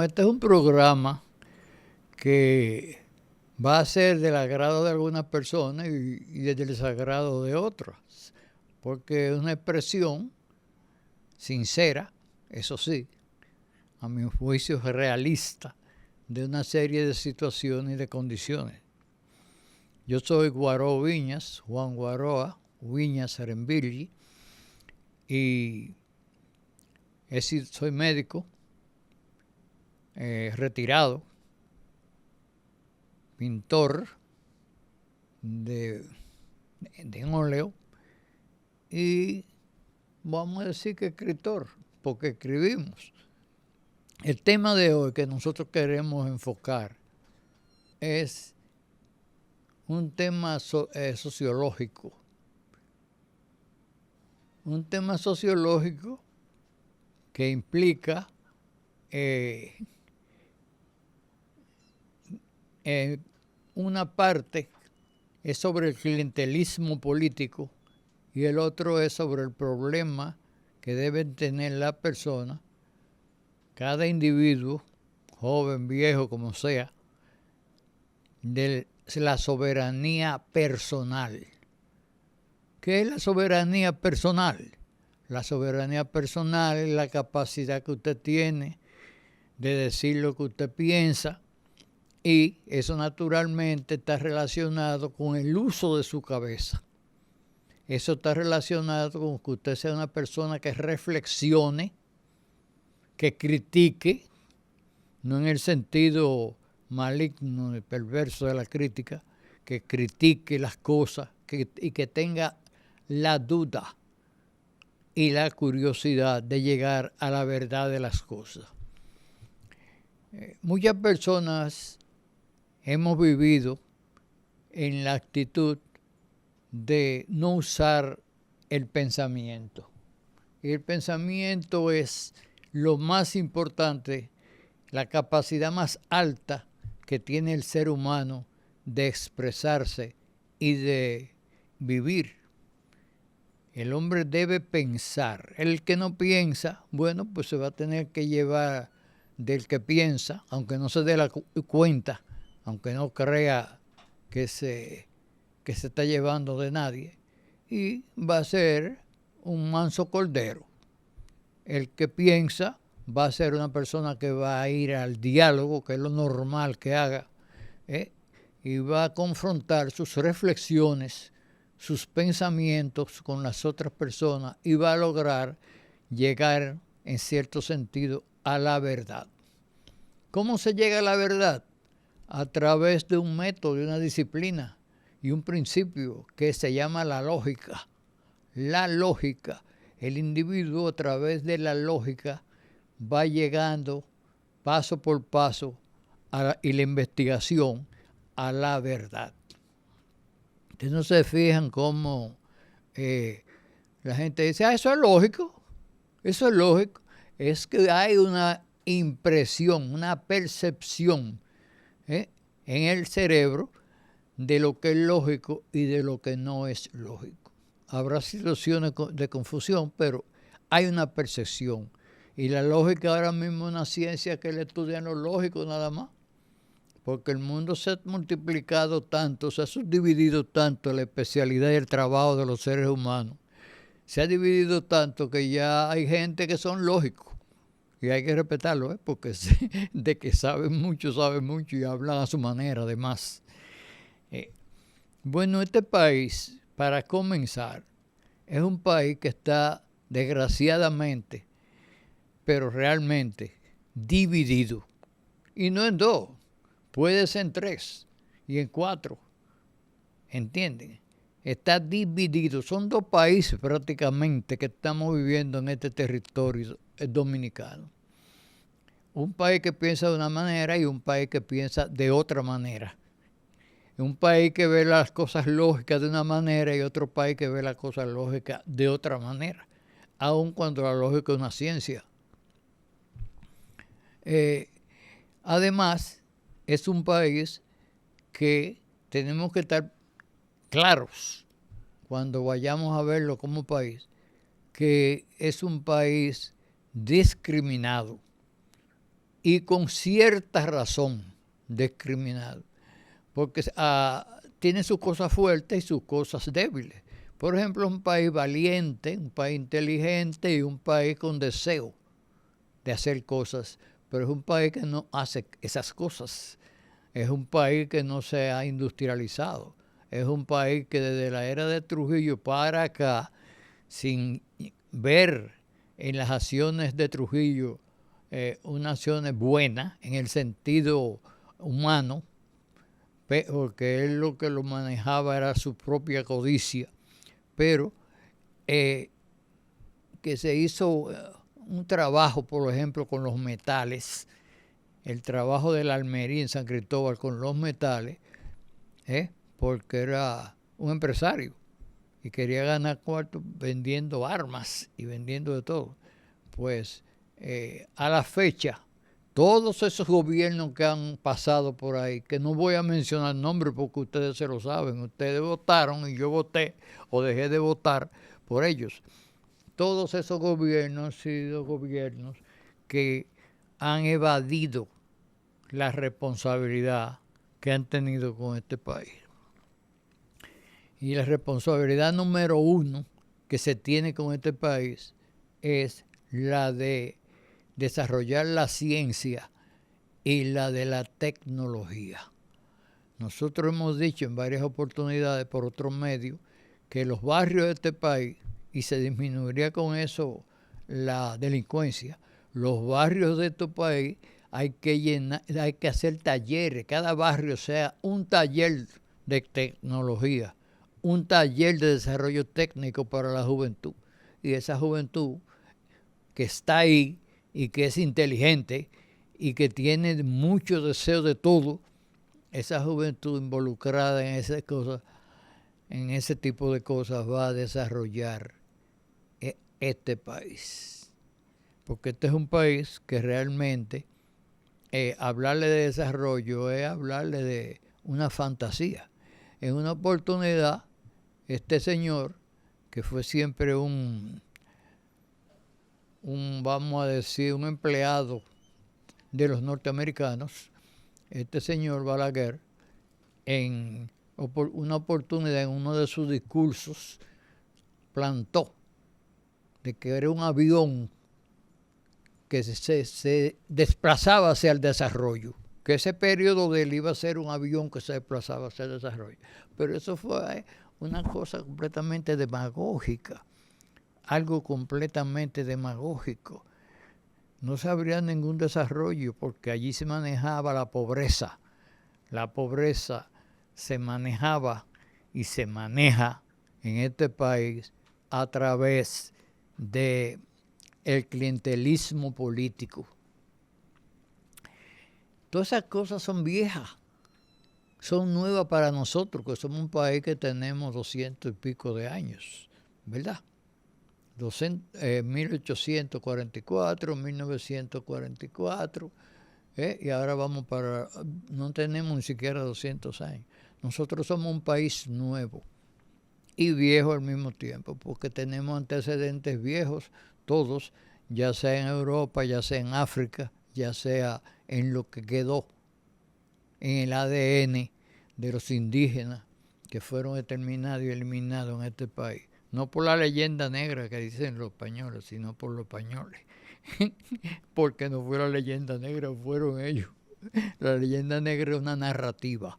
este es un programa que va a ser del agrado de algunas personas y del desagrado de otras, porque es una expresión sincera, eso sí, a mi juicio es realista, de una serie de situaciones y de condiciones. Yo soy Guaró Viñas, Juan Guaroa Viñas Arembilli, y soy médico, retirado, pintor de óleo y vamos a decir que escritor, porque escribimos. El tema de hoy que nosotros queremos enfocar es un tema sociológico. Un tema sociológico que implica una parte es sobre el clientelismo político y el otro es sobre el problema que deben tener las personas, cada individuo, joven, viejo, como sea, de la soberanía personal. ¿Qué es la soberanía personal? La soberanía personal es la capacidad que usted tiene de decir lo que usted piensa, y eso naturalmente está relacionado con el uso de su cabeza. Eso está relacionado con que usted sea una persona que reflexione, que critique, no en el sentido maligno y perverso de la crítica, que critique las cosas y que tenga la duda y la curiosidad de llegar a la verdad de las cosas. Muchas personas hemos vivido en la actitud de no usar el pensamiento. Y el pensamiento es lo más importante, la capacidad más alta que tiene el ser humano de expresarse y de vivir. El hombre debe pensar. El que no piensa, bueno, pues se va a tener que llevar del que piensa, aunque no se dé la cuenta, aunque no crea que se está llevando de nadie, y va a ser un manso cordero. El que piensa va a ser una persona que va a ir al diálogo, que es lo normal que haga, y va a confrontar sus reflexiones, sus pensamientos con las otras personas y va a lograr llegar, en cierto sentido, a la verdad. ¿Cómo se llega a la verdad? A través de un método, de una disciplina y un principio que se llama la lógica. La lógica. El individuo, a través de la lógica, va llegando paso por paso y la investigación a la verdad. Ustedes no se fijan cómo la gente dice, eso es lógico, eso es lógico. Es que hay una impresión, una percepción en el cerebro de lo que es lógico y de lo que no es lógico. Habrá situaciones de confusión, pero hay una percepción. Y la lógica ahora mismo es una ciencia que le estudian lo lógico nada más. Porque el mundo se ha multiplicado tanto, se ha subdividido tanto la especialidad y el trabajo de los seres humanos. Se ha dividido tanto que ya hay gente que son lógicos. Y hay que respetarlo, porque de que saben mucho y hablan a su manera, además. Bueno, este país, para comenzar, es un país que está, desgraciadamente, pero realmente, dividido. Y no en dos, puede ser en 3 y en 4. ¿Entienden? Está dividido. Son 2 países prácticamente que estamos viviendo en este territorio dominicano. Un país que piensa de una manera y un país que piensa de otra manera. Un país que ve las cosas lógicas de una manera y otro país que ve las cosas lógicas de otra manera, aun cuando la lógica es una ciencia. Además, es un país que tenemos que estar claros cuando vayamos a verlo como país, que es un país discriminado y con cierta razón discriminado, porque tiene sus cosas fuertes y sus cosas débiles. Por ejemplo, un país valiente, un país inteligente y un país con deseo de hacer cosas, pero es un país que no hace esas cosas. Es un país que no se ha industrializado. Es un país que desde la era de Trujillo para acá, sin ver en las acciones de Trujillo unas acciones buenas en el sentido humano, porque él lo que lo manejaba era su propia codicia, pero que se hizo un trabajo, por ejemplo, con los metales, el trabajo de la Almería en San Cristóbal con los metales, porque era un empresario y quería ganar cuarto vendiendo armas y vendiendo de todo. Pues a la fecha, todos esos gobiernos que han pasado por ahí, que no voy a mencionar nombres porque ustedes se lo saben, ustedes votaron y yo voté o dejé de votar por ellos. Todos esos gobiernos han sido gobiernos que han evadido la responsabilidad que han tenido con este país. Y la responsabilidad número uno que se tiene con este país es la de desarrollar la ciencia y la de la tecnología. Nosotros hemos dicho en varias oportunidades por otros medios que los barrios de este país, y se disminuiría con eso la delincuencia, los barrios de este país hay que hacer talleres, cada barrio sea un taller de tecnología, un taller de desarrollo técnico para la juventud. Y esa juventud que está ahí y que es inteligente y que tiene mucho deseo de todo, esa juventud involucrada en esas cosas, en ese tipo de cosas, va a desarrollar este país. Porque este es un país que realmente hablarle de desarrollo es hablarle de una fantasía. En una oportunidad, este señor, que fue siempre vamos a decir, un empleado de los norteamericanos, este señor Balaguer, en una oportunidad en uno de sus discursos, plantó de que era un avión que se desplazaba hacia el desarrollo, que ese periodo de él iba a ser un avión que se desplazaba hacia el desarrollo. Pero eso fue una cosa completamente demagógica, algo completamente demagógico. No se habría ningún desarrollo porque allí se manejaba la pobreza. La pobreza se manejaba y se maneja en este país a través de el clientelismo político. Todas esas cosas son viejas, son nuevas para nosotros, que somos un país que tenemos 200 y pico de años, ¿verdad? 1844, 1944, y ahora vamos para, no tenemos ni siquiera 200 años. Nosotros somos un país nuevo y viejo al mismo tiempo, porque tenemos antecedentes viejos, todos, ya sea en Europa, ya sea en África, ya sea en lo que quedó en el ADN de los indígenas que fueron exterminados y eliminados en este país. No por la leyenda negra que dicen los españoles, sino por los españoles. Porque no fue la leyenda negra, fueron ellos. La leyenda negra es una narrativa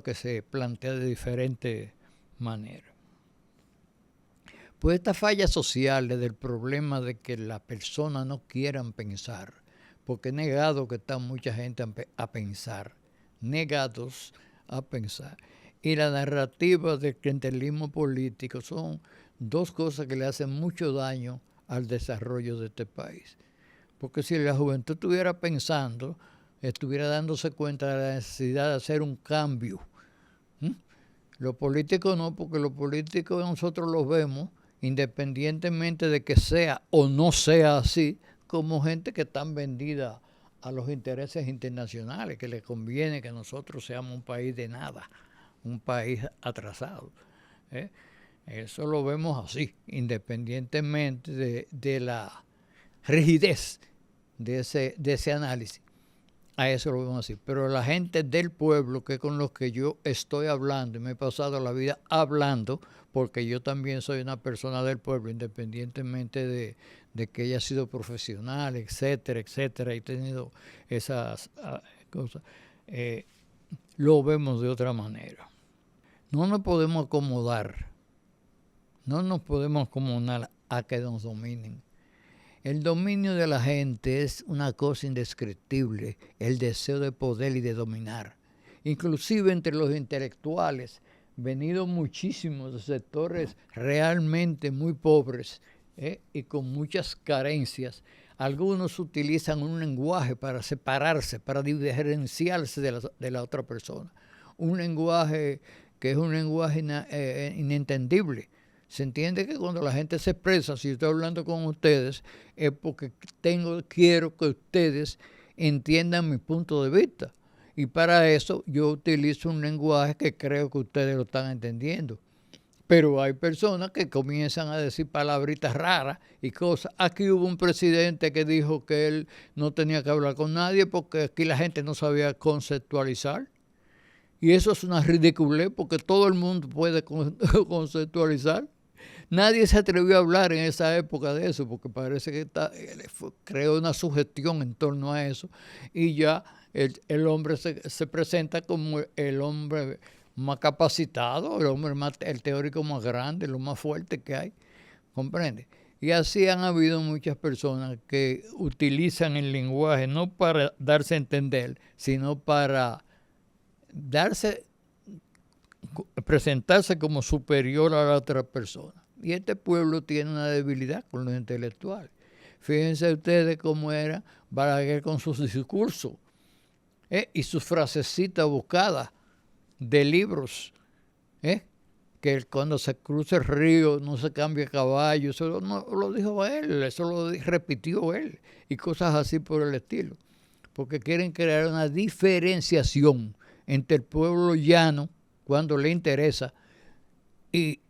que se plantea de diferentes maneras. Pues estas fallas sociales del problema de que las personas no quieran pensar, porque he negado que está mucha gente a pensar, negados a pensar. Y la narrativa del clientelismo político son dos cosas que le hacen mucho daño al desarrollo de este país. Porque si la juventud estuviera pensando, estuviera dándose cuenta de la necesidad de hacer un cambio. Los políticos no, porque los políticos nosotros los vemos, independientemente de que sea o no sea así, como gente que están vendida a los intereses internacionales, que les conviene que nosotros seamos un país de nada, un país atrasado. Eso lo vemos así, independientemente de la rigidez de ese análisis. A eso lo vamos a decir. Pero la gente del pueblo, que con los que yo estoy hablando, y me he pasado la vida hablando, porque yo también soy una persona del pueblo, independientemente de que haya sido profesional, etcétera, etcétera, y tenido esas cosas, lo vemos de otra manera. No nos podemos acomodar, no nos podemos acomodar a que nos dominen. El dominio de la gente es una cosa indescriptible, el deseo de poder y de dominar. Inclusive entre los intelectuales, venidos muchísimos de sectores realmente muy pobres y con muchas carencias, algunos utilizan un lenguaje para separarse, para diferenciarse de la otra persona. Un lenguaje que es un lenguaje inentendible. Se entiende que cuando la gente se expresa, si yo estoy hablando con ustedes, es porque quiero que ustedes entiendan mi punto de vista. Y para eso yo utilizo un lenguaje que creo que ustedes lo están entendiendo. Pero hay personas que comienzan a decir palabritas raras y cosas. Aquí hubo un presidente que dijo que él no tenía que hablar con nadie porque aquí la gente no sabía conceptualizar. Y eso es una ridiculez porque todo el mundo puede conceptualizar. Nadie se atrevió a hablar en esa época de eso porque parece que creó una sugestión en torno a eso y ya el hombre se presenta como el hombre más capacitado, el teórico más grande, lo más fuerte que hay, ¿comprende? Y así han habido muchas personas que utilizan el lenguaje no para darse a entender, sino para presentarse como superior a la otra persona. Y este pueblo tiene una debilidad con los intelectuales. Fíjense ustedes cómo era Balaguer con sus discursos y sus frasecitas buscadas de libros. Que cuando se cruza el río no se cambia caballo. Eso no lo dijo él, eso lo repitió él. Y cosas así por el estilo. Porque quieren crear una diferenciación entre el pueblo llano, cuando le interesa, y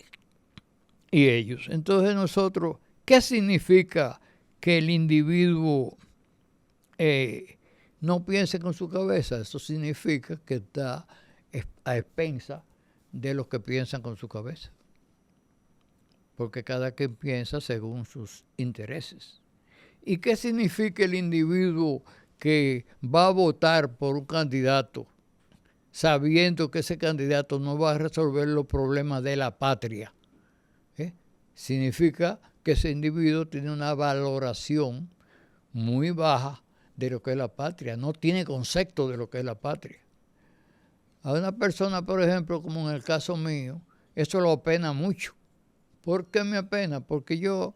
ellos. Entonces nosotros, ¿qué significa que el individuo no piense con su cabeza? Eso significa que está a expensa de los que piensan con su cabeza. Porque cada quien piensa según sus intereses. ¿Y qué significa el individuo que va a votar por un candidato sabiendo que ese candidato no va a resolver los problemas de la patria? Significa que ese individuo tiene una valoración muy baja de lo que es la patria, no tiene concepto de lo que es la patria. A una persona, por ejemplo, como en el caso mío, eso lo apena mucho. ¿Por qué me apena? Porque yo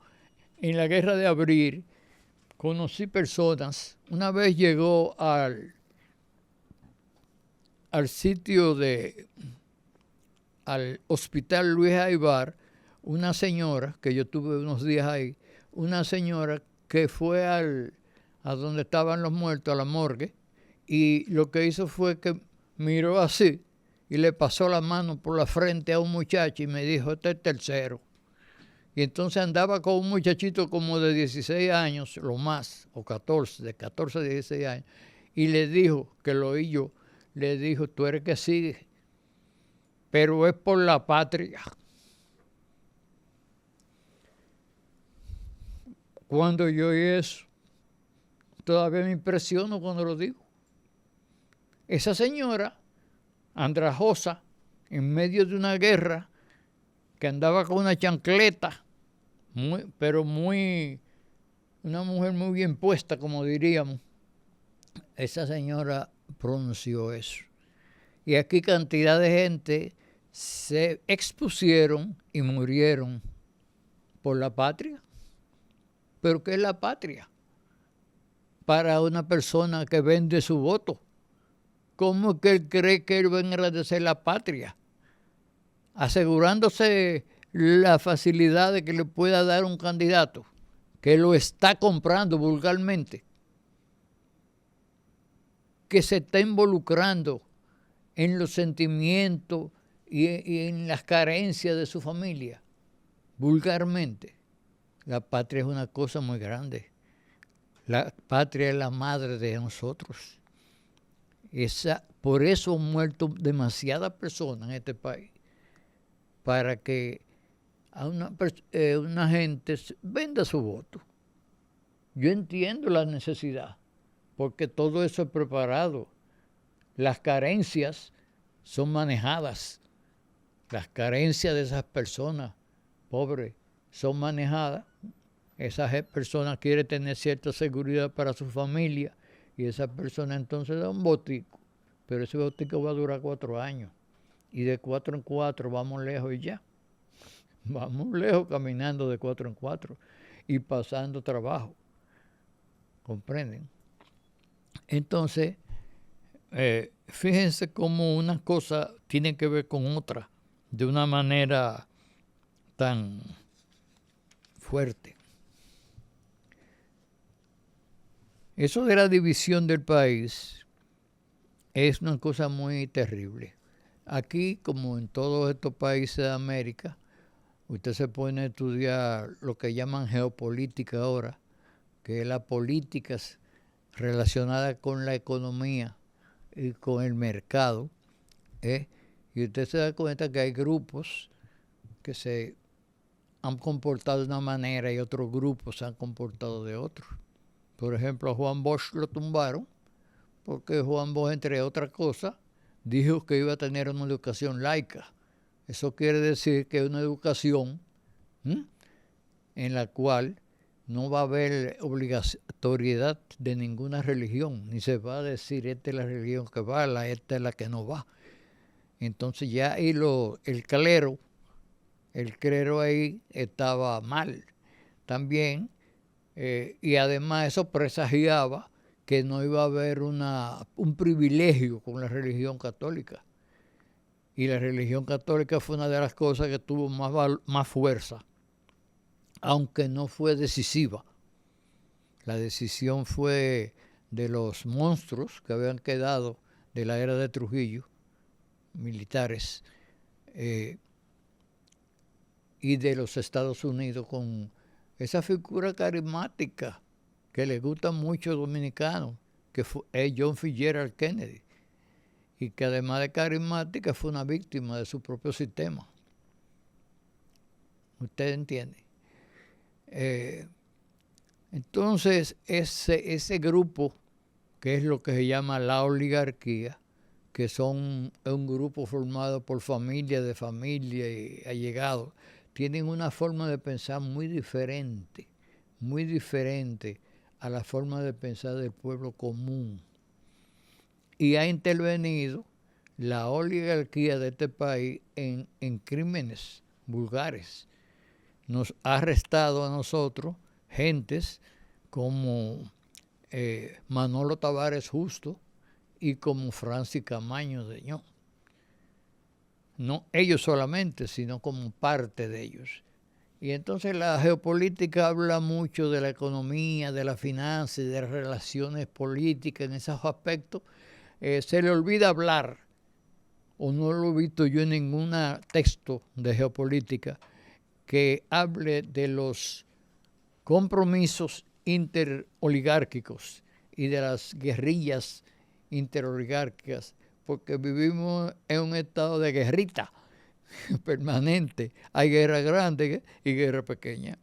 en la guerra de abril conocí personas. Una vez llegó al sitio al hospital Luis Aybar, una señora, que yo tuve unos días ahí, una señora que fue a donde estaban los muertos, a la morgue, y lo que hizo fue que miró así y le pasó la mano por la frente a un muchacho y me dijo, este es el tercero. Y entonces andaba con un muchachito como de 16 años, lo más, o 14, de 14 a 16 años, y le dijo, que lo oí yo, le dijo, tú eres que sigue, pero es por la patria. Cuando yo oí eso, todavía me impresiono cuando lo digo. Esa señora, andrajosa, en medio de una guerra, que andaba con una chancleta, una mujer muy bien puesta, como diríamos, esa señora pronunció eso. Y aquí cantidad de gente se expusieron y murieron por la patria. ¿Pero qué es la patria? Para una persona que vende su voto. ¿Cómo es que él cree que él va a engrandecer la patria? Asegurándose la facilidad de que le pueda dar un candidato que lo está comprando vulgarmente, que se está involucrando en los sentimientos y en las carencias de su familia, vulgarmente. La patria es una cosa muy grande. La patria es la madre de nosotros. Por eso han muerto demasiadas personas en este país, para que a una gente venda su voto. Yo entiendo la necesidad, porque todo eso es preparado. Las carencias son manejadas. Las carencias de esas personas pobres son manejadas. Esa persona quiere tener cierta seguridad para su familia y esa persona entonces da un botico. Pero ese botico va a durar 4 años. Y de 4 en 4 vamos lejos y ya. Vamos lejos caminando de 4 en 4 y pasando trabajo. ¿Comprenden? Entonces, fíjense cómo una cosa tiene que ver con otra de una manera tan fuerte. Eso de la división del país es una cosa muy terrible. Aquí, como en todos estos países de América, usted se pone a estudiar lo que llaman geopolítica ahora, que es la política relacionada con la economía y con el mercado, y usted se da cuenta que hay grupos que se han comportado de una manera y otros grupos se han comportado de otra. Por ejemplo, a Juan Bosch lo tumbaron porque Juan Bosch, entre otras cosas, dijo que iba a tener una educación laica. Eso quiere decir que es una educación en la cual no va a haber obligatoriedad de ninguna religión, ni se va a decir esta es la religión que va, esta es la que no va. Entonces ya ahí el clero ahí estaba mal también, y además eso presagiaba que no iba a haber un privilegio con la religión católica. Y la religión católica fue una de las cosas que tuvo más fuerza, aunque no fue decisiva. La decisión fue de los monstruos que habían quedado de la era de Trujillo, militares, y de los Estados Unidos con esa figura carismática que le gusta mucho a los dominicanos, que es John Fitzgerald Kennedy, y que además de carismática fue una víctima de su propio sistema. ¿Usted entiende? Entonces, ese grupo, que es lo que se llama la oligarquía, que es un grupo formado por familia y allegados, tienen una forma de pensar muy diferente a la forma de pensar del pueblo común. Y ha intervenido la oligarquía de este país en crímenes vulgares. Nos ha arrestado a nosotros gentes como Manolo Tavares Justo y como Francis Camaño Deñón. No ellos solamente, sino como parte de ellos. Y entonces la geopolítica habla mucho de la economía, de la finanza y de las relaciones políticas en esos aspectos. Se le olvida hablar, o no lo he visto yo en ningún texto de geopolítica, que hable de los compromisos interoligárquicos y de las guerrillas interoligárquicas, porque vivimos en un estado de guerrita permanente. Hay guerra grande y guerra pequeña,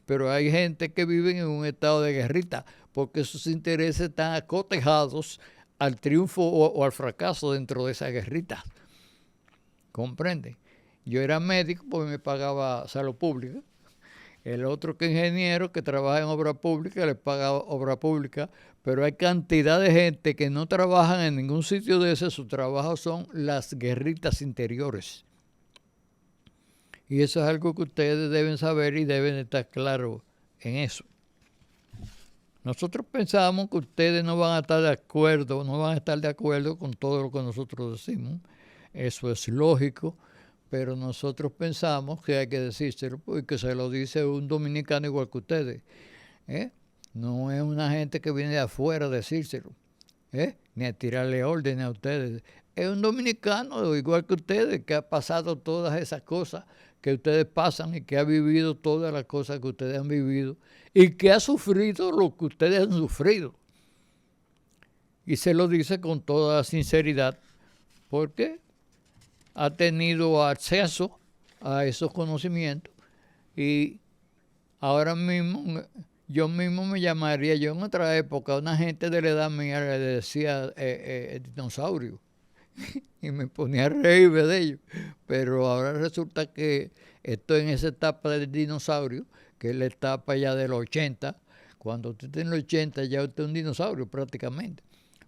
pero hay gente que vive en un estado de guerrita porque sus intereses están acotejados al triunfo o al fracaso dentro de esa guerrita. ¿Comprende? Yo era médico porque me pagaba salud pública. El otro que ingeniero que trabaja en obra pública le paga obra pública, pero hay cantidad de gente que no trabajan en ningún sitio de ese. Su trabajo son las guerritas interiores. Y eso es algo que ustedes deben saber y deben estar claros en eso. Nosotros pensamos que ustedes no van a estar de acuerdo con todo lo que nosotros decimos. Eso es lógico, pero nosotros pensamos que hay que decírselo porque se lo dice un dominicano igual que ustedes. No es una gente que viene de afuera a decírselo, ni a tirarle órdenes a ustedes. Es un dominicano igual que ustedes que ha pasado todas esas cosas que ustedes pasan y que ha vivido todas las cosas que ustedes han vivido y que ha sufrido lo que ustedes han sufrido. Y se lo dice con toda sinceridad porque ha tenido acceso a esos conocimientos y ahora mismo yo mismo me llamaría, yo en otra época, una gente de la edad mía le decía dinosaurio y me ponía a reírme de ellos, pero ahora resulta que estoy en esa etapa del dinosaurio, que es la etapa ya de los 80, cuando usted está en los 80 ya usted es un dinosaurio prácticamente,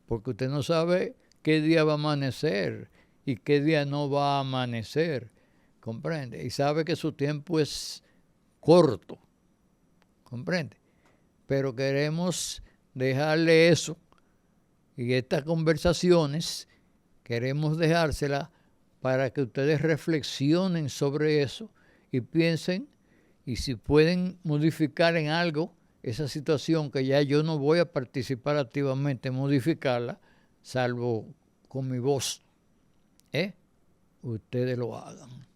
porque usted no sabe qué día va a amanecer y qué día no va a amanecer, ¿comprende? Y sabe que su tiempo es corto, ¿comprende? Pero queremos dejarle eso y estas conversaciones queremos dejárselas para que ustedes reflexionen sobre eso y piensen y si pueden modificar en algo esa situación que ya yo no voy a participar activamente en modificarla, salvo con mi voz, ustedes lo hagan.